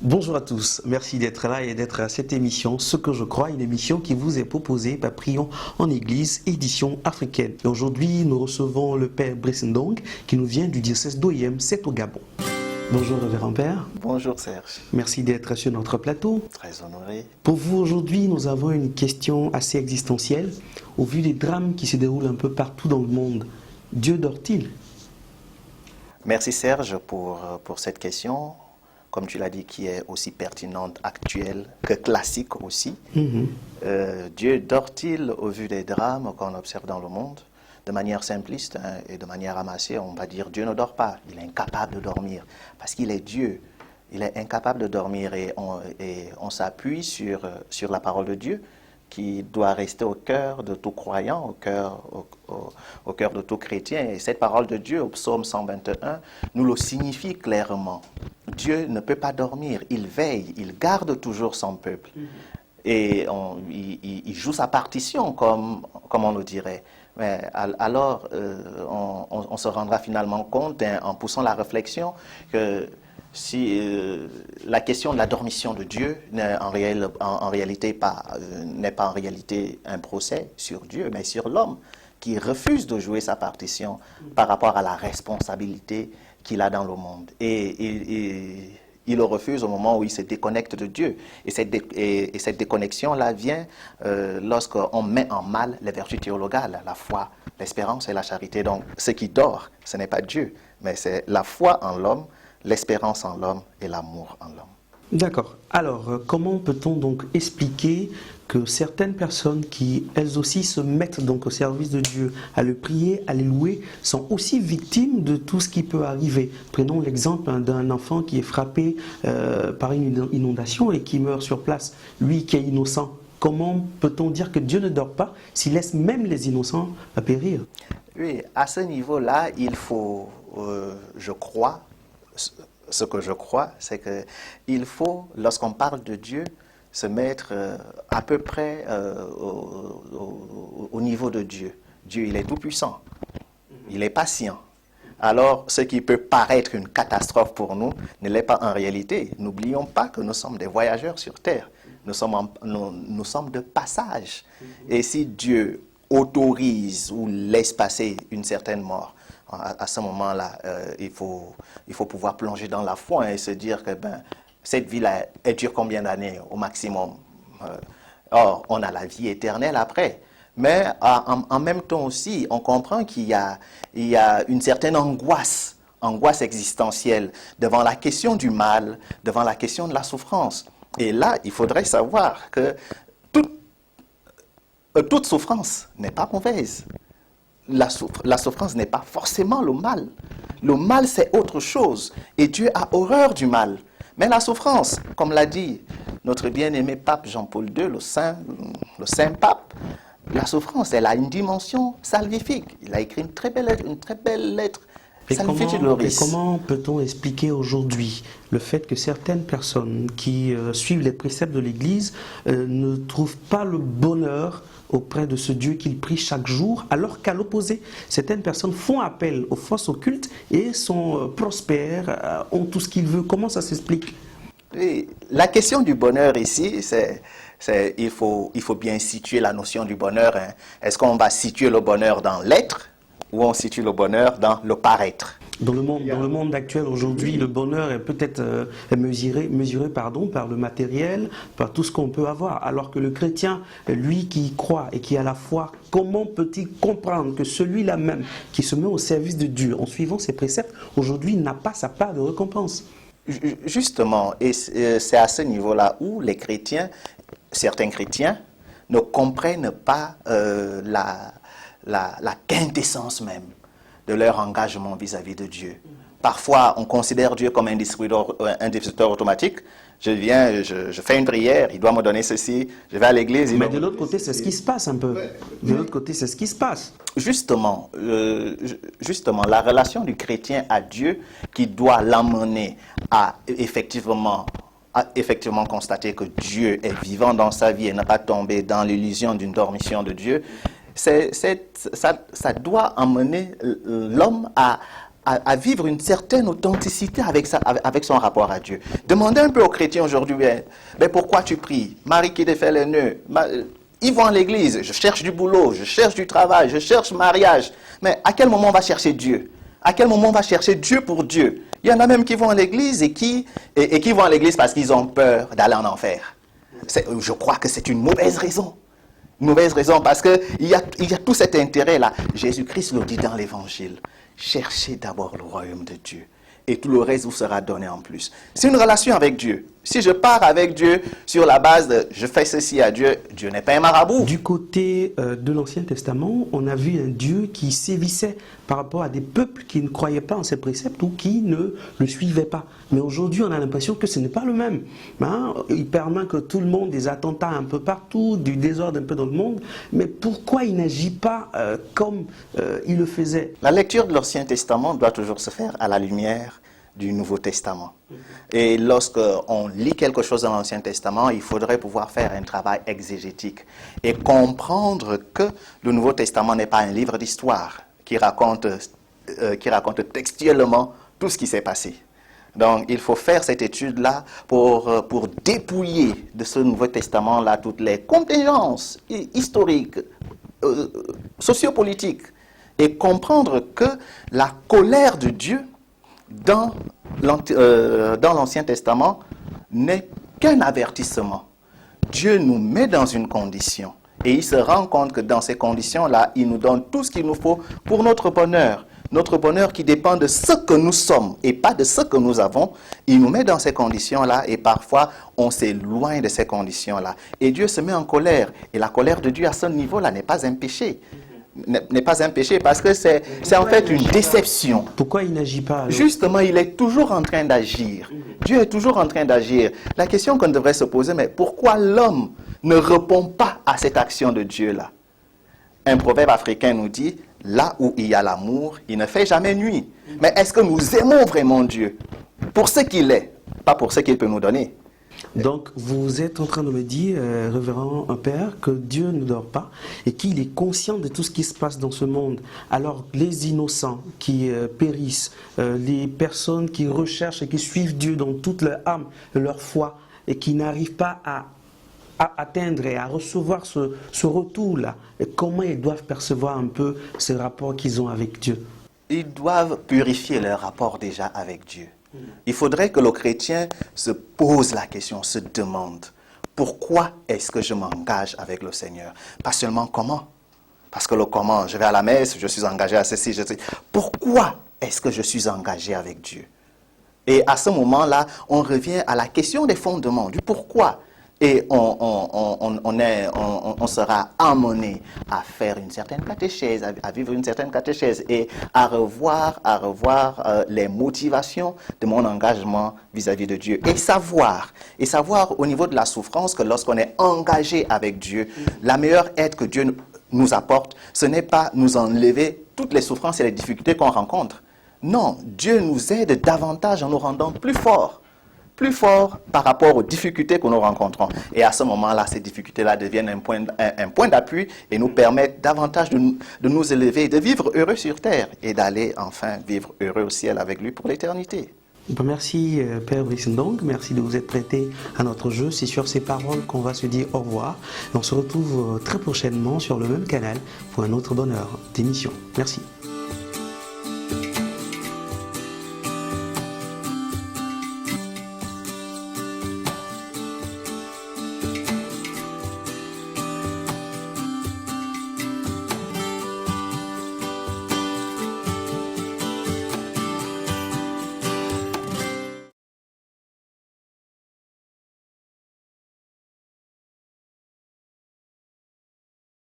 Bonjour à tous, merci d'être là et d'être à cette émission, Ce que je crois, une émission qui vous est proposée par Prions en Église, édition africaine. Et aujourd'hui, nous recevons le Père Bressendong qui nous vient du diocèse d'Oyem, c'est au Gabon. Bonjour Révérend Père. Bonjour Serge. Merci d'être sur notre plateau. Très honoré. Pour vous aujourd'hui, nous avons une question assez existentielle. Au vu des drames qui se déroulent un peu partout dans le monde, Dieu dort-il? Merci Serge pour cette question, comme tu l'as dit, qui est aussi pertinente, actuelle que classique aussi. Dieu dort-il au vu des drames qu'on observe dans le monde? De manière simpliste et de manière amassée, on va dire Dieu ne dort pas, il est incapable de dormir, parce qu'il est Dieu, il est incapable de dormir et on s'appuie sur la parole de Dieu qui doit rester au cœur de tout croyant, au cœur de tout chrétien. Et cette parole de Dieu, au psaume 121, nous le signifie clairement. Dieu ne peut pas dormir, il veille, il garde toujours son peuple. Et il joue sa partition, comme on le dirait. Mais alors, on se rendra finalement compte, en poussant la réflexion, que si la question de la dormition de Dieu n'est en réalité pas en réalité un procès sur Dieu, mais sur l'homme qui refuse de jouer sa partition par rapport à la responsabilité qu'il a dans le monde. Et il le refuse au moment où il se déconnecte de Dieu. Et cette déconnexion-là vient lorsqu'on met en mal les vertus théologales, la foi, l'espérance et la charité. Donc, ce qui dort, ce n'est pas Dieu, mais c'est la foi en l'homme, l'espérance en l'homme et l'amour en l'homme. D'accord. Alors, comment peut-on donc expliquer que certaines personnes qui, elles aussi, se mettent donc au service de Dieu, à le prier, à le louer, sont aussi victimes de tout ce qui peut arriver? Prenons l'exemple d'un enfant qui est frappé par une inondation et qui meurt sur place, lui qui est innocent. Comment peut-on dire que Dieu ne dort pas s'il laisse même les innocents périr? Oui, à ce niveau-là, il faut, je crois, ce que je crois, c'est qu'il faut, lorsqu'on parle de Dieu, se mettre à peu près au niveau de Dieu. Dieu, il est tout-puissant, il est patient. Alors, ce qui peut paraître une catastrophe pour nous ne l'est pas en réalité. N'oublions pas que nous sommes des voyageurs sur terre. Nous sommes de passage. Et si Dieu autorise ou laisse passer une certaine mort, à ce moment-là, il faut pouvoir plonger dans la foi et se dire que cette vie-là, elle dure combien d'années au maximum? Or, on a la vie éternelle après. Mais en même temps aussi, on comprend qu'il y a une certaine angoisse existentielle devant la question du mal, devant la question de la souffrance. Et là, il faudrait savoir que toute souffrance n'est pas mauvaise. La souffrance n'est pas forcément le mal. Le mal, c'est autre chose. Et Dieu a horreur du mal. Mais la souffrance, comme l'a dit notre bien-aimé pape Jean-Paul II, le saint pape, la souffrance, elle a une dimension salvifique. Il a écrit une très belle lettre. Et comment peut-on expliquer aujourd'hui le fait que certaines personnes qui suivent les préceptes de l'Église ne trouvent pas le bonheur auprès de ce Dieu qu'ils prient chaque jour, alors qu'à l'opposé, certaines personnes font appel aux forces occultes et sont prospères, ont tout ce qu'ils veulent? Comment ça s'explique? Oui, la question du bonheur ici, il faut bien situer la notion du bonheur. Hein. Est-ce qu'on va situer le bonheur dans l'être ou on situe le bonheur dans le paraître? Dans le monde actuel aujourd'hui, le bonheur est peut-être mesuré par le matériel, par tout ce qu'on peut avoir. Alors que le chrétien, lui qui croit et qui a la foi, comment peut-il comprendre que celui-là même qui se met au service de Dieu en suivant ses préceptes, aujourd'hui n'a pas sa part de récompense? Justement, et c'est à ce niveau-là où les chrétiens, certains chrétiens, ne comprennent pas la quintessence même de leur engagement vis-à-vis de Dieu. Parfois, on considère Dieu comme un distributeur automatique. Je viens, je fais une prière, il doit me donner ceci, je vais à l'église. Mais de l'autre côté, c'est ce qui se passe un peu. De l'autre côté, c'est ce qui se passe. Justement, la relation du chrétien à Dieu qui doit l'amener à effectivement constater que Dieu est vivant dans sa vie et n'a pas tombé dans l'illusion d'une dormition de Dieu, ça doit amener l'homme à à vivre une certaine authenticité avec son rapport à Dieu. Demandez un peu aux chrétiens aujourd'hui, pourquoi tu pries? Marie qui défait les nœuds. Ils vont à l'église, je cherche du boulot, je cherche du travail, je cherche mariage. Mais à quel moment on va chercher Dieu? À quel moment on va chercher Dieu pour Dieu? Il y en a même qui vont à l'église et qui vont à l'église parce qu'ils ont peur d'aller en enfer. Je crois que c'est une mauvaise raison. Une mauvaise raison parce qu'il y a tout cet intérêt-là. Jésus-Christ le dit dans l'Évangile. Cherchez d'abord le royaume de Dieu et tout le reste vous sera donné en plus. C'est une relation avec Dieu. Si je pars avec Dieu sur la base de je fais ceci à Dieu, Dieu n'est pas un marabout. Du côté de l'Ancien Testament, on a vu un Dieu qui sévissait par rapport à des peuples qui ne croyaient pas en ses préceptes ou qui ne le suivaient pas. Mais aujourd'hui, on a l'impression que ce n'est pas le même. Il permet que tout le monde, des attentats un peu partout, du désordre un peu dans le monde. Mais pourquoi il n'agit pas comme il le faisait? La lecture de l'Ancien Testament doit toujours se faire à la lumière du Nouveau Testament. Et lorsqu'on lit quelque chose dans l'Ancien Testament, il faudrait pouvoir faire un travail exégétique et comprendre que le Nouveau Testament n'est pas un livre d'histoire qui raconte textuellement tout ce qui s'est passé. Donc, il faut faire cette étude-là pour dépouiller de ce Nouveau Testament-là toutes les contingences historiques, sociopolitiques, et comprendre que la colère de Dieu dans l'Ancien Testament n'est qu'un avertissement. Dieu nous met dans une condition et il se rend compte que dans ces conditions-là, il nous donne tout ce qu'il nous faut pour notre bonheur qui dépend de ce que nous sommes et pas de ce que nous avons. Il nous met dans ces conditions-là et parfois on s'éloigne de ces conditions-là. Et Dieu se met en colère et la colère de Dieu à ce niveau-là n'est pas un péché. N'est pas un péché parce que c'est en fait une déception. Pourquoi il n'agit pas alors? Justement, il est toujours en train d'agir. Dieu est toujours en train d'agir. La question qu'on devrait se poser, mais pourquoi l'homme ne répond pas à cette action de Dieu-là? Un proverbe africain nous dit, là où il y a l'amour, il ne fait jamais nuit. Mais est-ce que nous aimons vraiment Dieu pour ce qu'il est, pas pour ce qu'il peut nous donner? Donc, vous êtes en train de me dire, révérend Père, que Dieu ne dort pas et qu'il est conscient de tout ce qui se passe dans ce monde. Alors, les innocents qui périssent, les personnes qui recherchent et qui suivent Dieu dans toute leur âme, leur foi, et qui n'arrivent pas à atteindre et à recevoir ce retour-là, et comment ils doivent percevoir un peu ce rapport qu'ils ont avec Dieu? Ils doivent purifier leur rapport déjà avec Dieu. Il faudrait que le chrétien se pose la question, se demande, pourquoi est-ce que je m'engage avec le Seigneur? Pas seulement comment. Parce que le comment, je vais à la messe, je suis engagé à ceci, je sais. Pourquoi est-ce que je suis engagé avec Dieu? Et à ce moment-là, on revient à la question des fondements, du pourquoi. Et on sera amené à faire une certaine catéchèse, à vivre une certaine catéchèse et à revoir les motivations de mon engagement vis-à-vis de Dieu. Et savoir au niveau de la souffrance que lorsqu'on est engagé avec Dieu, la meilleure aide que Dieu nous apporte, ce n'est pas nous enlever toutes les souffrances et les difficultés qu'on rencontre. Non, Dieu nous aide davantage en nous rendant plus forts par rapport aux difficultés que nous rencontrons. Et à ce moment-là, ces difficultés-là deviennent un point d'appui et nous permettent davantage de nous élever, de vivre heureux sur terre et d'aller enfin vivre heureux au ciel avec lui pour l'éternité. Merci Père Brice Ndong, merci de vous être prêté à notre jeu. C'est sur ces paroles qu'on va se dire au revoir. Et on se retrouve très prochainement sur le même canal pour un autre bonheur d'émission. Merci.